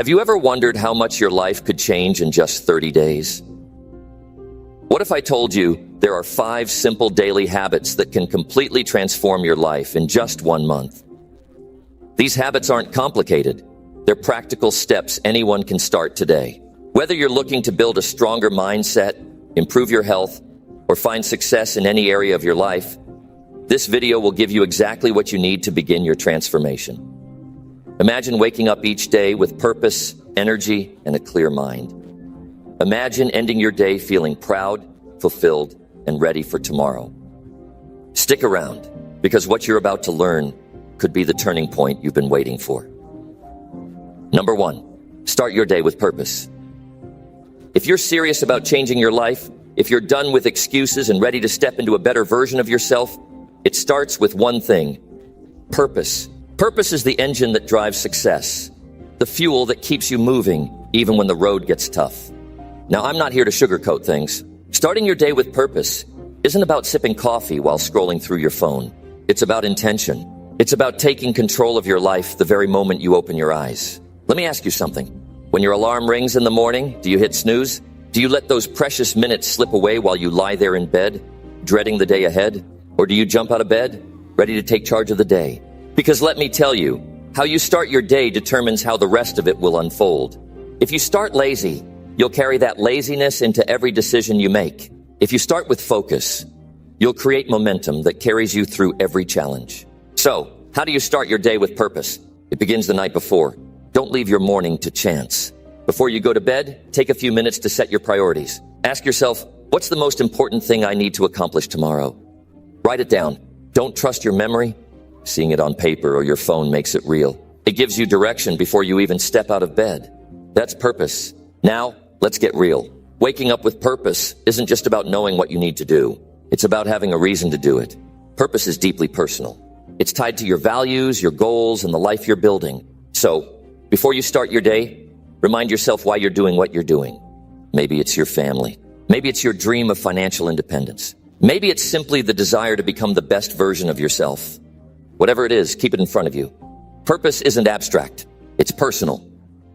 Have you ever wondered how much your life could change in just 30 days? What if I told you there are 5 simple daily habits that can completely transform your life in just 1 month? These habits aren't complicated. They're practical steps anyone can start today. Whether you're looking to build a stronger mindset, improve your health, or find success in any area of your life, this video will give you exactly what you need to begin your transformation. Imagine waking up each day with purpose, energy, and a clear mind. Imagine ending your day feeling proud, fulfilled, and ready for tomorrow. Stick around, because what you're about to learn could be the turning point you've been waiting for. Number 1, start your day with purpose. If you're serious about changing your life, if you're done with excuses and ready to step into a better version of yourself, it starts with one thing: purpose. Purpose is the engine that drives success, the fuel that keeps you moving even when the road gets tough. Now, I'm not here to sugarcoat things. Starting your day with purpose isn't about sipping coffee while scrolling through your phone. It's about intention. It's about taking control of your life the very moment you open your eyes. Let me ask you something. When your alarm rings in the morning, do you hit snooze? Do you let those precious minutes slip away while you lie there in bed, dreading the day ahead? Or do you jump out of bed, ready to take charge of the day? Because let me tell you, how you start your day determines how the rest of it will unfold. If you start lazy, you'll carry that laziness into every decision you make. If you start with focus, you'll create momentum that carries you through every challenge. So, how do you start your day with purpose? It begins the night before. Don't leave your morning to chance. Before you go to bed, take a few minutes to set your priorities. Ask yourself, what's the most important thing I need to accomplish tomorrow? Write it down. Don't trust your memory. Seeing it on paper or your phone makes it real. It gives you direction before you even step out of bed. That's purpose. Now, let's get real. Waking up with purpose isn't just about knowing what you need to do. It's about having a reason to do it. Purpose is deeply personal. It's tied to your values, your goals, and the life you're building. So, before you start your day, remind yourself why you're doing what you're doing. Maybe it's your family. Maybe it's your dream of financial independence. Maybe it's simply the desire to become the best version of yourself. Whatever it is, keep it in front of you. Purpose isn't abstract. It's personal.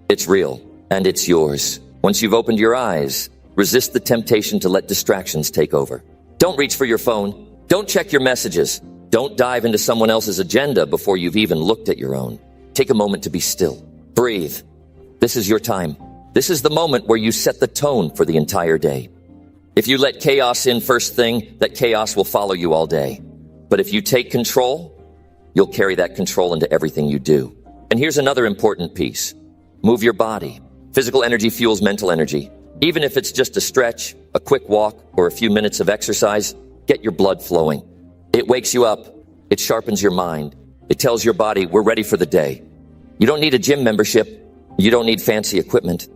It's real. And it's yours. Once you've opened your eyes, resist the temptation to let distractions take over. Don't reach for your phone. Don't check your messages. Don't dive into someone else's agenda before you've even looked at your own. Take a moment to be still. Breathe. This is your time. This is the moment where you set the tone for the entire day. If you let chaos in first thing, that chaos will follow you all day. But if you take control, you'll carry that control into everything you do. And here's another important piece. Move your body. Physical energy fuels mental energy. Even if it's just a stretch, a quick walk, or a few minutes of exercise, get your blood flowing. It wakes you up. It sharpens your mind. It tells your body we're ready for the day. You don't need a gym membership. You don't need fancy equipment.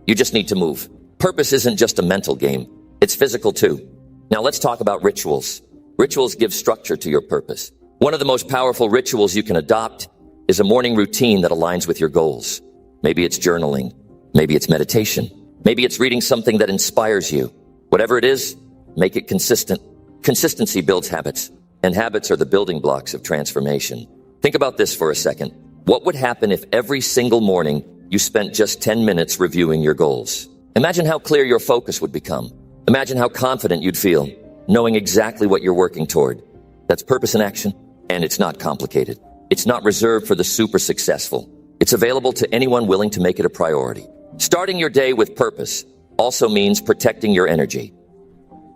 You just need to move. Purpose isn't just a mental game. It's physical too. Now let's talk about rituals. Rituals give structure to your purpose. One of the most powerful rituals you can adopt is a morning routine that aligns with your goals. Maybe it's journaling. Maybe it's meditation. Maybe it's reading something that inspires you. Whatever it is, make it consistent. Consistency builds habits, and habits are the building blocks of transformation. Think about this for a second. What would happen if every single morning you spent just 10 minutes reviewing your goals? Imagine how clear your focus would become. Imagine how confident you'd feel, knowing exactly what you're working toward. That's purpose in action, and it's not complicated. It's not reserved for the super successful. It's available to anyone willing to make it a priority. Starting your day with purpose also means protecting your energy.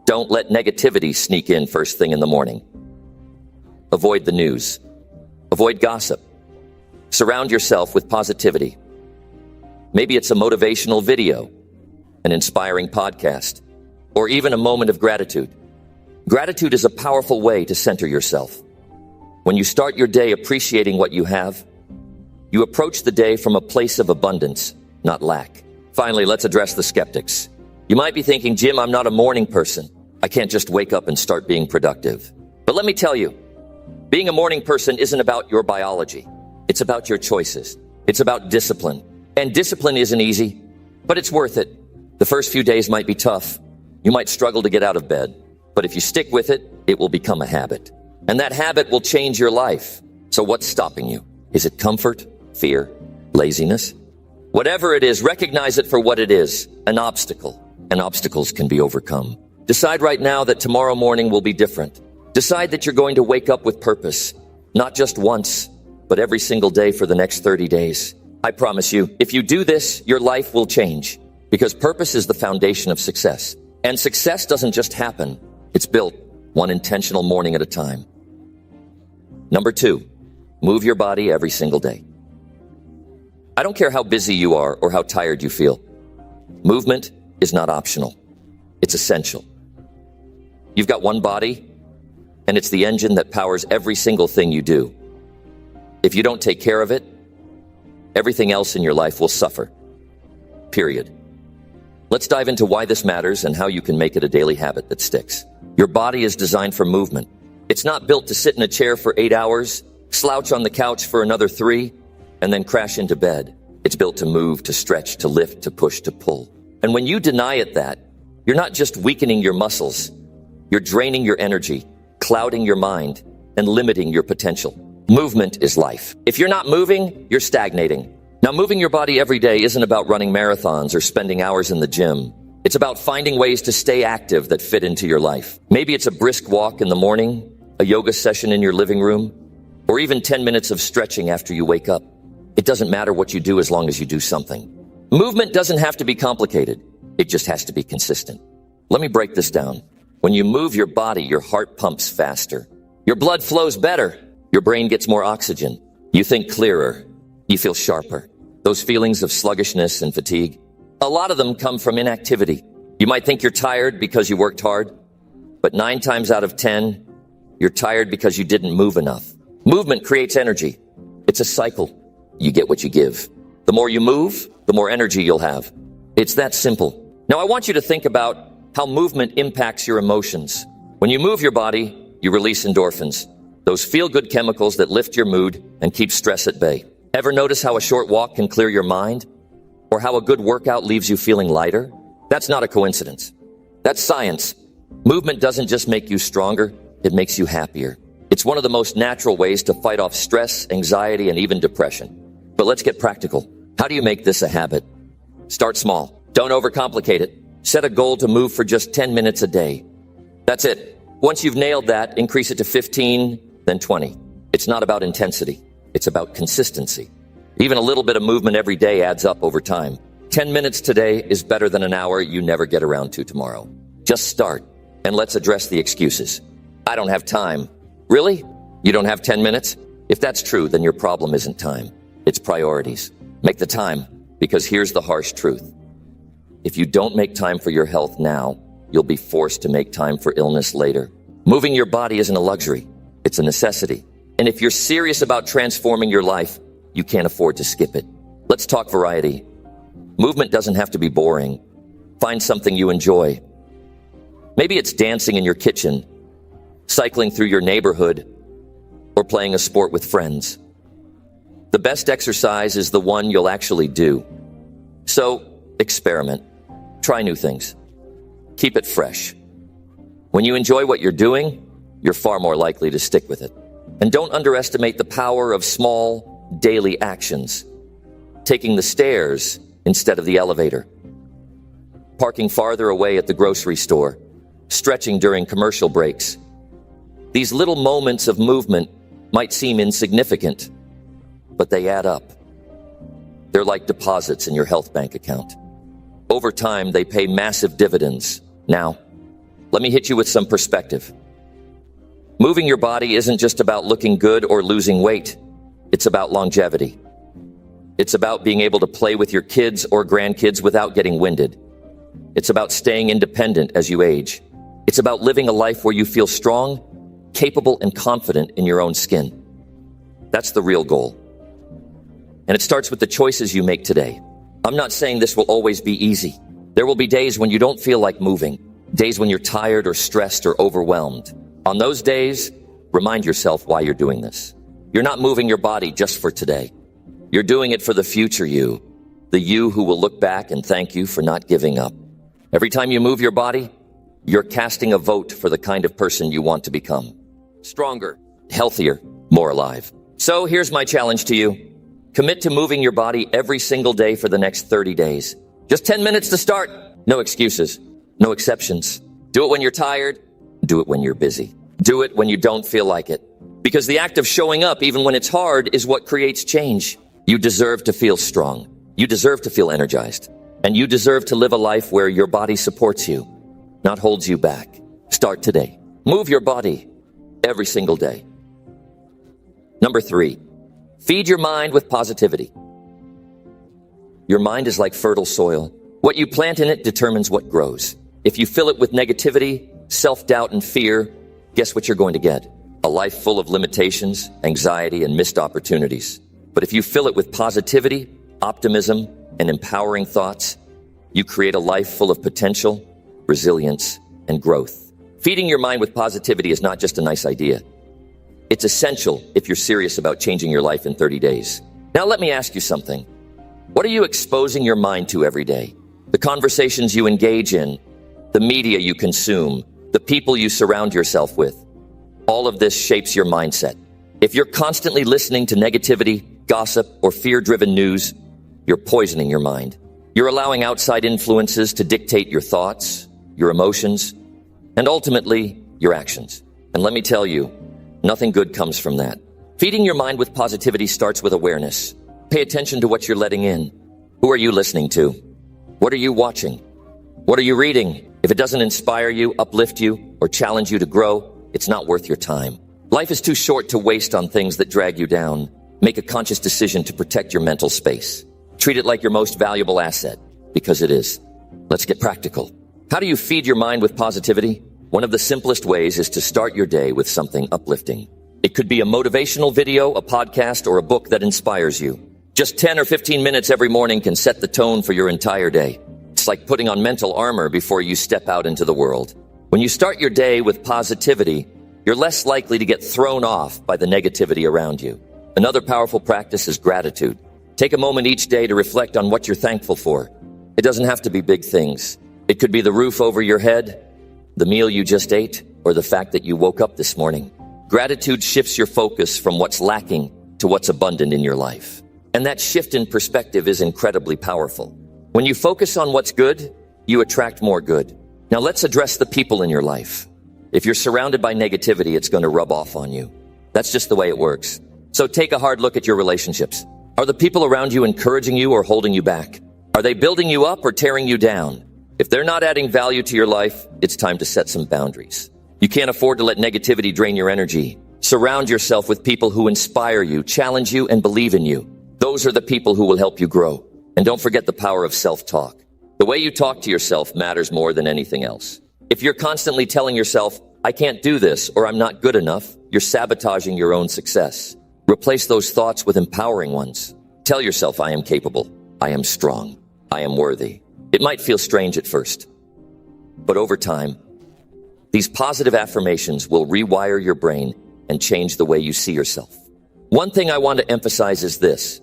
Don't let negativity sneak in first thing in the morning. Avoid the news. Avoid gossip. Surround yourself with positivity. Maybe it's a motivational video, an inspiring podcast, or even a moment of gratitude. Gratitude is a powerful way to center yourself. When you start your day appreciating what you have, you approach the day from a place of abundance, not lack. Finally, let's address the skeptics. You might be thinking, Jim, I'm not a morning person. I can't just wake up and start being productive. But let me tell you, being a morning person isn't about your biology. It's about your choices. It's about discipline. And discipline isn't easy, but it's worth it. The first few days might be tough. You might struggle to get out of bed. But if you stick with it, it will become a habit. And that habit will change your life. So what's stopping you? Is it comfort, fear, laziness? Whatever it is, recognize it for what it is, an obstacle. And obstacles can be overcome. Decide right now that tomorrow morning will be different. Decide that you're going to wake up with purpose, not just once, but every single day for the next 30 days. I promise you, if you do this, your life will change, because purpose is the foundation of success. And success doesn't just happen. It's built one intentional morning at a time. Number 2, move your body every single day. I don't care how busy you are or how tired you feel. Movement is not optional. It's essential. You've got one body, and it's the engine that powers every single thing you do. If you don't take care of it, everything else in your life will suffer. Period. Let's dive into why this matters and how you can make it a daily habit that sticks. Your body is designed for movement. It's not built to sit in a chair for 8 hours, slouch on the couch for another 3, and then crash into bed. It's built to move, to stretch, to lift, to push, to pull. And when you deny it that, you're not just weakening your muscles, you're draining your energy, clouding your mind, and limiting your potential. Movement is life. If you're not moving, you're stagnating. Now, moving your body every day isn't about running marathons or spending hours in the gym. It's about finding ways to stay active that fit into your life. Maybe it's a brisk walk in the morning, a yoga session in your living room, or even 10 minutes of stretching after you wake up. It doesn't matter what you do as long as you do something. Movement doesn't have to be complicated. It just has to be consistent. Let me break this down. When you move your body, your heart pumps faster. Your blood flows better. Your brain gets more oxygen. You think clearer. You feel sharper. Those feelings of sluggishness and fatigue, a lot of them come from inactivity. You might think you're tired because you worked hard, but 9 times out of 10, you're tired because you didn't move enough. Movement creates energy. It's a cycle. You get what you give. The more you move, the more energy you'll have. It's that simple. Now, I want you to think about how movement impacts your emotions. When you move your body, you release endorphins, those feel-good chemicals that lift your mood and keep stress at bay. Ever notice how a short walk can clear your mind? Or how a good workout leaves you feeling lighter? That's not a coincidence. That's science. Movement doesn't just make you stronger, it makes you happier. It's one of the most natural ways to fight off stress, anxiety, and even depression. But let's get practical. How do you make this a habit? Start small. Don't overcomplicate it. Set a goal to move for just 10 minutes a day. That's it. Once you've nailed that, increase it to 15, then 20. It's not about intensity. It's about consistency. Even a little bit of movement every day adds up over time. 10 minutes today is better than an hour you never get around to tomorrow. Just start, and let's address the excuses. I don't have time. Really? You don't have 10 minutes? If that's true, then your problem isn't time. It's priorities. Make the time, because here's the harsh truth. If you don't make time for your health now, you'll be forced to make time for illness later. Moving your body isn't a luxury. It's a necessity. And if you're serious about transforming your life, you can't afford to skip it. Let's talk variety. Movement doesn't have to be boring. Find something you enjoy. Maybe it's dancing in your kitchen, cycling through your neighborhood, or playing a sport with friends. The best exercise is the one you'll actually do. So, experiment. Try new things. Keep it fresh. When you enjoy what you're doing, you're far more likely to stick with it. And don't underestimate the power of small, daily actions. Taking the stairs instead of the elevator. Parking farther away at the grocery store. Stretching during commercial breaks. These little moments of movement might seem insignificant, but they add up. They're like deposits in your health bank account. Over time, they pay massive dividends. Now, let me hit you with some perspective. Moving your body isn't just about looking good or losing weight. It's about longevity. It's about being able to play with your kids or grandkids without getting winded. It's about staying independent as you age. It's about living a life where you feel strong, capable, and confident in your own skin. That's the real goal. And it starts with the choices you make today. I'm not saying this will always be easy. There will be days when you don't feel like moving, days when you're tired or stressed or overwhelmed. On those days, remind yourself why you're doing this. You're not moving your body just for today. You're doing it for the future you, the you who will look back and thank you for not giving up. Every time you move your body, you're casting a vote for the kind of person you want to become. Stronger, healthier, more alive. So here's my challenge to you. Commit to moving your body every single day for the next 30 days. Just 10 minutes to start. No excuses. No exceptions. Do it when you're tired. Do it when you're busy. Do it when you don't feel like it. Because the act of showing up, even when it's hard, is what creates change. You deserve to feel strong. You deserve to feel energized. And you deserve to live a life where your body supports you, not holds you back. Start today. Move your body every single day. Number 3, feed your mind with positivity. Your mind is like fertile soil. What you plant in it determines what grows. If you fill it with negativity, self-doubt, and fear, guess what you're going to get? A life full of limitations, anxiety, and missed opportunities. But if you fill it with positivity, optimism, and empowering thoughts, you create a life full of potential, resilience, and growth. Feeding your mind with positivity is not just a nice idea. It's essential if you're serious about changing your life in 30 days. Now let me ask you something. What are you exposing your mind to every day? The conversations you engage in, the media you consume, the people you surround yourself with. All of this shapes your mindset. If you're constantly listening to negativity, gossip, or fear-driven news, you're poisoning your mind. You're allowing outside influences to dictate your thoughts, your emotions, and ultimately, your actions. And let me tell you, nothing good comes from that. Feeding your mind with positivity starts with awareness. Pay attention to what you're letting in. Who are you listening to? What are you watching? What are you reading? If it doesn't inspire you, uplift you, or challenge you to grow, it's not worth your time. Life is too short to waste on things that drag you down. Make a conscious decision to protect your mental space. Treat it like your most valuable asset, because it is. Let's get practical. How do you feed your mind with positivity? One of the simplest ways is to start your day with something uplifting. It could be a motivational video, a podcast, or a book that inspires you. Just 10 or 15 minutes every morning can set the tone for your entire day. It's like putting on mental armor before you step out into the world. When you start your day with positivity, you're less likely to get thrown off by the negativity around you. Another powerful practice is gratitude. Take a moment each day to reflect on what you're thankful for. It doesn't have to be big things. It could be the roof over your head, the meal you just ate, or the fact that you woke up this morning. Gratitude shifts your focus from what's lacking to what's abundant in your life. And that shift in perspective is incredibly powerful. When you focus on what's good, you attract more good. Now let's address the people in your life. If you're surrounded by negativity, it's going to rub off on you. That's just the way it works. So take a hard look at your relationships. Are the people around you encouraging you or holding you back? Are they building you up or tearing you down? If they're not adding value to your life, it's time to set some boundaries. You can't afford to let negativity drain your energy. Surround yourself with people who inspire you, challenge you, and believe in you. Those are the people who will help you grow. And don't forget the power of self-talk. The way you talk to yourself matters more than anything else. If you're constantly telling yourself, I can't do this, or I'm not good enough, you're sabotaging your own success. Replace those thoughts with empowering ones. Tell yourself, I am capable, I am strong, I am worthy. It might feel strange at first, but over time, these positive affirmations will rewire your brain and change the way you see yourself. One thing I want to emphasize is this.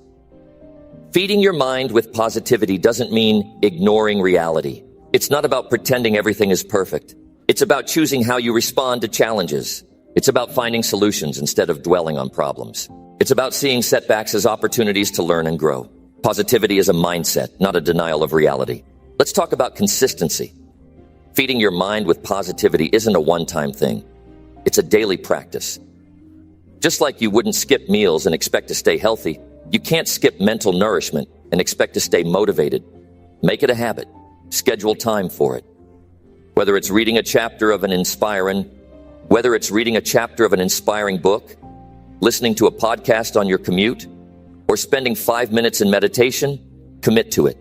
Feeding your mind with positivity doesn't mean ignoring reality. It's not about pretending everything is perfect. It's about choosing how you respond to challenges. It's about finding solutions instead of dwelling on problems. It's about seeing setbacks as opportunities to learn and grow. Positivity is a mindset, not a denial of reality. Let's talk about consistency. Feeding your mind with positivity isn't a one-time thing. It's a daily practice. Just like you wouldn't skip meals and expect to stay healthy, you can't skip mental nourishment and expect to stay motivated. Make it a habit. Schedule time for it. Whether it's reading a chapter of an inspiring book, listening to a podcast on your commute, or spending 5 minutes in meditation, commit to it.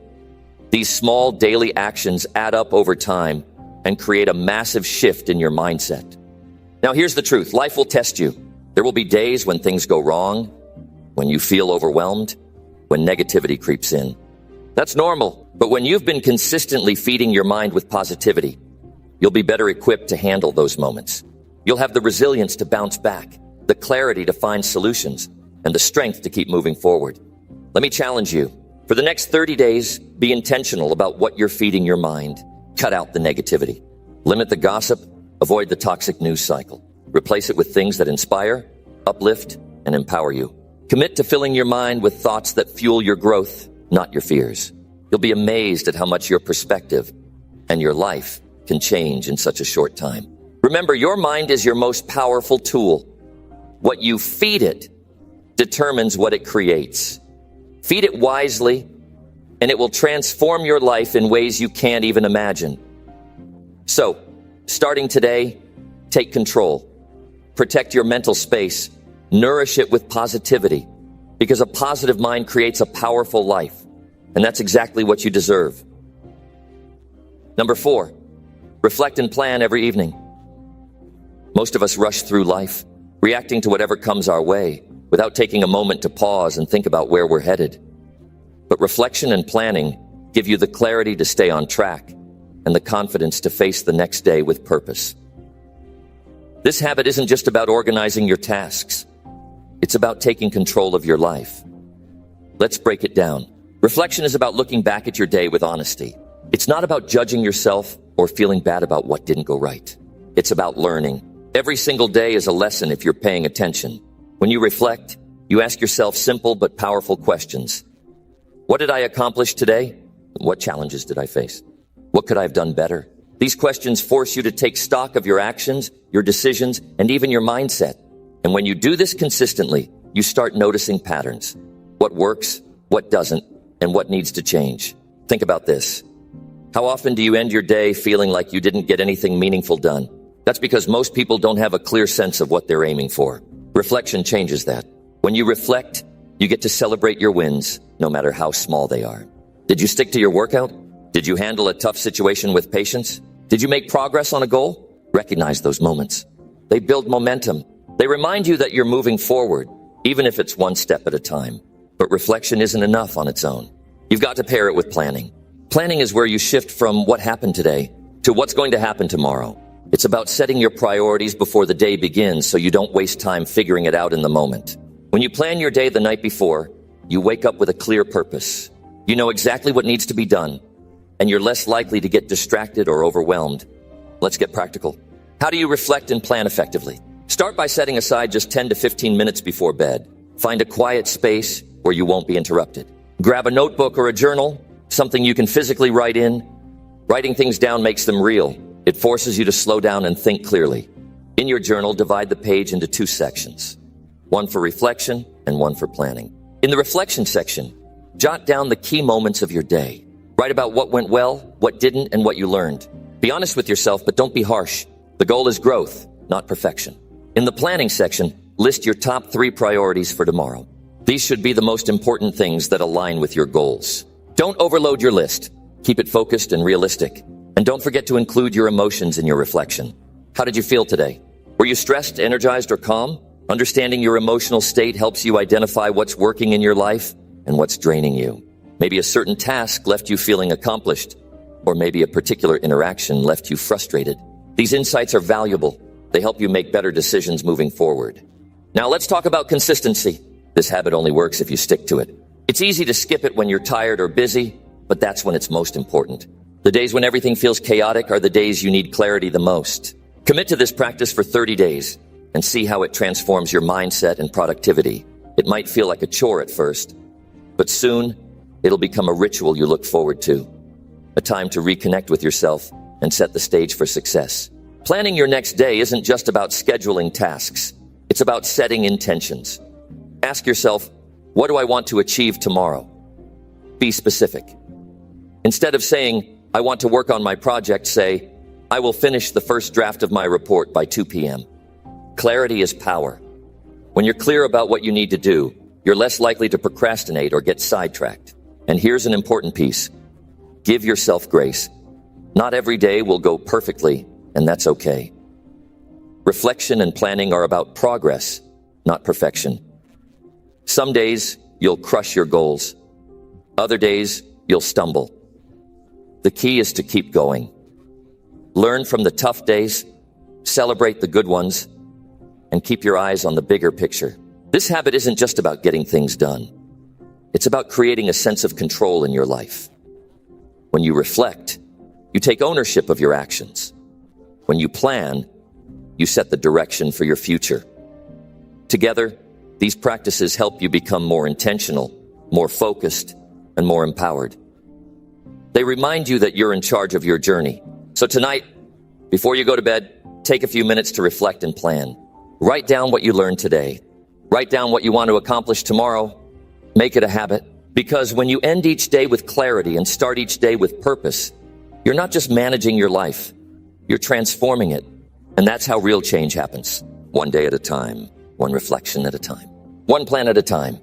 These small daily actions add up over time and create a massive shift in your mindset. Now here's the truth. Life will test you. There will be days when things go wrong, when you feel overwhelmed, when negativity creeps in. That's normal. But when you've been consistently feeding your mind with positivity, you'll be better equipped to handle those moments. You'll have the resilience to bounce back, the clarity to find solutions, and the strength to keep moving forward. Let me challenge you. For the next 30 days, be intentional about what you're feeding your mind. Cut out the negativity. Limit the gossip. Avoid the toxic news cycle. Replace it with things that inspire, uplift, and empower you. Commit to filling your mind with thoughts that fuel your growth, not your fears. You'll be amazed at how much your perspective and your life can change in such a short time. Remember, your mind is your most powerful tool. What you feed it determines what it creates. Feed it wisely, and it will transform your life in ways you can't even imagine. So, starting today, take control. Protect your mental space. Nourish it with positivity, because a positive mind creates a powerful life, and that's exactly what you deserve. Number 4, reflect and plan every evening. Most of us rush through life, reacting to whatever comes our way, without taking a moment to pause and think about where we're headed. But reflection and planning give you the clarity to stay on track and the confidence to face the next day with purpose. This habit isn't just about organizing your tasks. It's about taking control of your life. Let's break it down. Reflection is about looking back at your day with honesty. It's not about judging yourself or feeling bad about what didn't go right. It's about learning. Every single day is a lesson if you're paying attention. When you reflect, you ask yourself simple but powerful questions. What did I accomplish today? What challenges did I face? What could I have done better? These questions force you to take stock of your actions, your decisions, and even your mindset. And when you do this consistently, you start noticing patterns. What works, what doesn't, and what needs to change. Think about this. How often do you end your day feeling like you didn't get anything meaningful done? That's because most people don't have a clear sense of what they're aiming for. Reflection changes that. When you reflect, you get to celebrate your wins, no matter how small they are. Did you stick to your workout? Did you handle a tough situation with patience? Did you make progress on a goal? Recognize those moments. They build momentum. They remind you that you're moving forward, even if it's one step at a time. But reflection isn't enough on its own. You've got to pair it with planning. Planning is where you shift from what happened today to what's going to happen tomorrow. It's about setting your priorities before the day begins so you don't waste time figuring it out in the moment. When you plan your day the night before, you wake up with a clear purpose. You know exactly what needs to be done, and you're less likely to get distracted or overwhelmed. Let's get practical. How do you reflect and plan effectively? Start by setting aside just 10 to 15 minutes before bed. Find a quiet space where you won't be interrupted. Grab a notebook or a journal, something you can physically write in. Writing things down makes them real. It forces you to slow down and think clearly. In your journal, divide the page into 2 sections. One for reflection and one for planning. In the reflection section, jot down the key moments of your day. Write about what went well, what didn't, and what you learned. Be honest with yourself, but don't be harsh. The goal is growth, not perfection. In the planning section, list your top 3 priorities for tomorrow. These should be the most important things that align with your goals. Don't overload your list. Keep it focused and realistic. And don't forget to include your emotions in your reflection. How did you feel today? Were you stressed, energized, or calm? Understanding your emotional state helps you identify what's working in your life and what's draining you. Maybe a certain task left you feeling accomplished, or maybe a particular interaction left you frustrated. These insights are valuable. They help you make better decisions moving forward. Now let's talk about consistency. This habit only works if you stick to it. It's easy to skip it when you're tired or busy, but that's when it's most important. The days when everything feels chaotic are the days you need clarity the most. Commit to this practice for 30 days and see how it transforms your mindset and productivity. It might feel like a chore at first, but soon it'll become a ritual you look forward to. A time to reconnect with yourself and set the stage for success. Planning your next day isn't just about scheduling tasks. It's about setting intentions. Ask yourself, what do I want to achieve tomorrow? Be specific. Instead of saying, I want to work on my project, say, I will finish the first draft of my report by 2 p.m. Clarity is power. When you're clear about what you need to do, you're less likely to procrastinate or get sidetracked. And here's an important piece. Give yourself grace. Not every day will go perfectly, and that's okay. Reflection and planning are about progress, not perfection. Some days, you'll crush your goals. Other days, you'll stumble. The key is to keep going. Learn from the tough days, celebrate the good ones, and keep your eyes on the bigger picture. This habit isn't just about getting things done. It's about creating a sense of control in your life. When you reflect, you take ownership of your actions. When you plan, you set the direction for your future. Together, These practices help you become more intentional, more focused, and more empowered. They remind you that you're in charge of your journey. So tonight, before you go to bed, take a few minutes to reflect and plan. Write down what you learned today. Write down what you want to accomplish tomorrow. Make it a habit. Because when you end each day with clarity and start each day with purpose, you're not just managing your life, you're transforming it. And that's how real change happens. One day at a time, one reflection at a time, one plan at a time.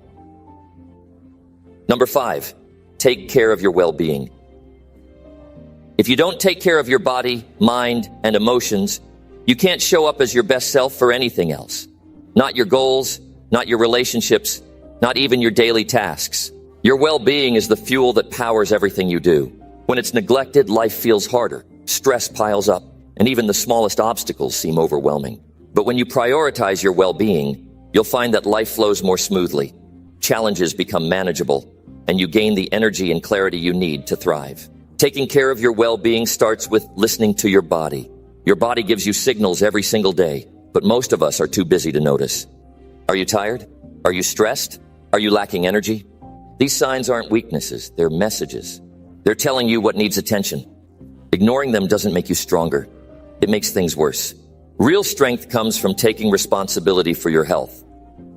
Number 5, take care of your well-being. If you don't take care of your body, mind, and emotions, you can't show up as your best self for anything else. Not your goals, not your relationships, not even your daily tasks. Your well-being is the fuel that powers everything you do. When it's neglected, life feels harder, stress piles up, and even the smallest obstacles seem overwhelming. But when you prioritize your well-being, you'll find that life flows more smoothly, challenges become manageable, and you gain the energy and clarity you need to thrive. Taking care of your well-being starts with listening to your body. Your body gives you signals every single day, but most of us are too busy to notice. Are you tired? Are you stressed? Are you lacking energy? These signs aren't weaknesses, they're messages. They're telling you what needs attention. Ignoring them doesn't make you stronger. It makes things worse. Real strength comes from taking responsibility for your health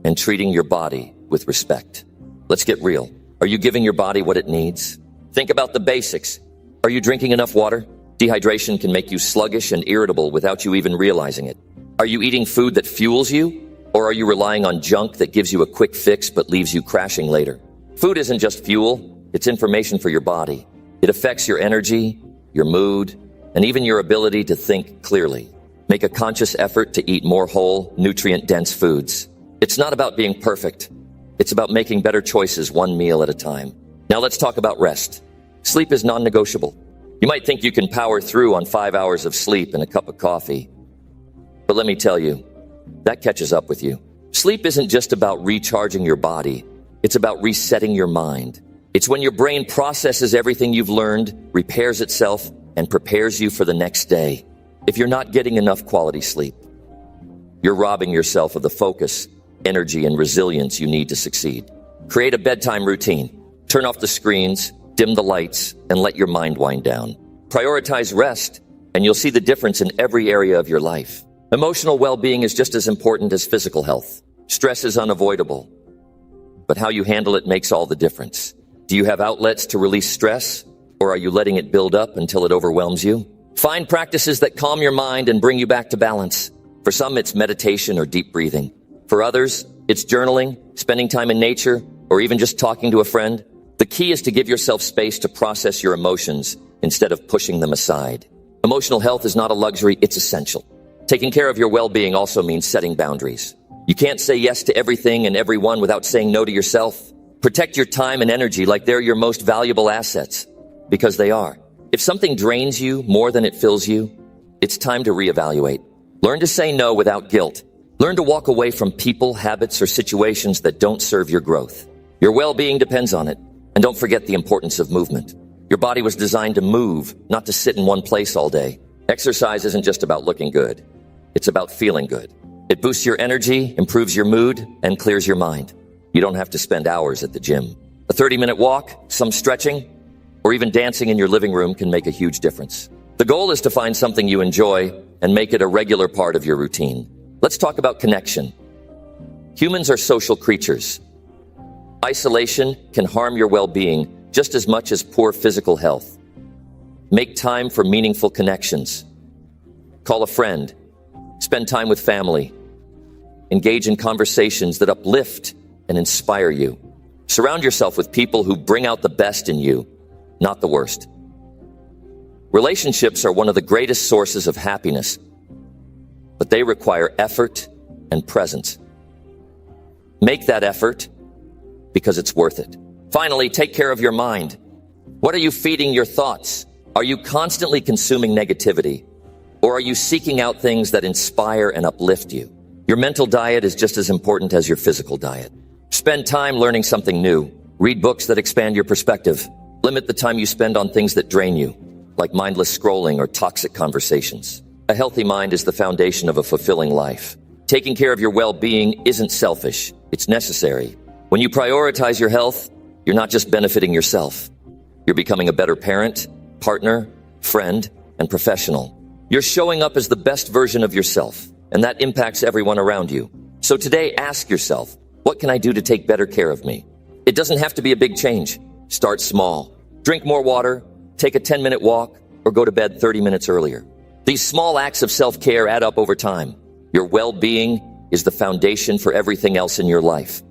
and treating your body with respect. Let's get real. Are you giving your body what it needs? Think about the basics. Are you drinking enough water? Dehydration can make you sluggish and irritable without you even realizing it. Are you eating food that fuels you? Or are you relying on junk that gives you a quick fix but leaves you crashing later? Food isn't just fuel, it's information for your body. It affects your energy, your mood, and even your ability to think clearly. Make a conscious effort to eat more whole, nutrient-dense foods. It's not about being perfect. It's about making better choices one meal at a time. Now let's talk about rest. Sleep is non-negotiable. You might think you can power through on 5 hours of sleep and a cup of coffee. But let me tell you, that catches up with you. Sleep isn't just about recharging your body. It's about resetting your mind. It's when your brain processes everything you've learned, repairs itself, and prepares you for the next day. If you're not getting enough quality sleep, you're robbing yourself of the focus, energy, and resilience you need to succeed. Create a bedtime routine. Turn off the screens, dim the lights, and let your mind wind down. Prioritize rest, and you'll see the difference in every area of your life. Emotional well-being is just as important as physical health. Stress is unavoidable, but how you handle it makes all the difference. Do you have outlets to release stress, or are you letting it build up until it overwhelms you? Find practices that calm your mind and bring you back to balance. For some, it's meditation or deep breathing. For others, it's journaling, spending time in nature, or even just talking to a friend. The key is to give yourself space to process your emotions instead of pushing them aside. Emotional health is not a luxury, it's essential. Taking care of your well-being also means setting boundaries. You can't say yes to everything and everyone without saying no to yourself. Protect your time and energy like they're your most valuable assets, because they are. If something drains you more than it fills you, it's time to reevaluate. Learn to say no without guilt. Learn to walk away from people, habits, or situations that don't serve your growth. Your well-being depends on it. And don't forget the importance of movement. Your body was designed to move, not to sit in one place all day. Exercise isn't just about looking good. It's about feeling good. It boosts your energy, improves your mood, and clears your mind. You don't have to spend hours at the gym. A 30-minute walk, some stretching, or even dancing in your living room can make a huge difference. The goal is to find something you enjoy and make it a regular part of your routine. Let's talk about connection. Humans are social creatures. Isolation can harm your well-being just as much as poor physical health. Make time for meaningful connections. Call a friend. Spend time with family. Engage in conversations that uplift and inspire you. Surround yourself with people who bring out the best in you, not the worst. Relationships are one of the greatest sources of happiness, but they require effort and presence. Make that effort because it's worth it. Finally, take care of your mind. What are you feeding your thoughts? Are you constantly consuming negativity? Or are you seeking out things that inspire and uplift you? Your mental diet is just as important as your physical diet. Spend time learning something new. Read books that expand your perspective. Limit the time you spend on things that drain you, like mindless scrolling or toxic conversations. A healthy mind is the foundation of a fulfilling life. Taking care of your well-being isn't selfish. It's necessary. When you prioritize your health, you're not just benefiting yourself. You're becoming a better parent, partner, friend, and professional. You're showing up as the best version of yourself, and that impacts everyone around you. So today, ask yourself, what can I do to take better care of me? It doesn't have to be a big change. Start small. Drink more water, take a 10-minute walk, or go to bed 30 minutes earlier. These small acts of self-care add up over time. Your well-being is the foundation for everything else in your life.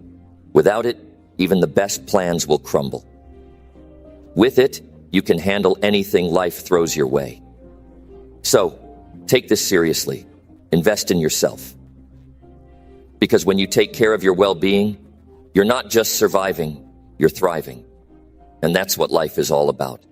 Without it, even the best plans will crumble. With it, you can handle anything life throws your way. So, take this seriously. Invest in yourself. Because when you take care of your well-being, you're not just surviving, you're thriving. And that's what life is all about.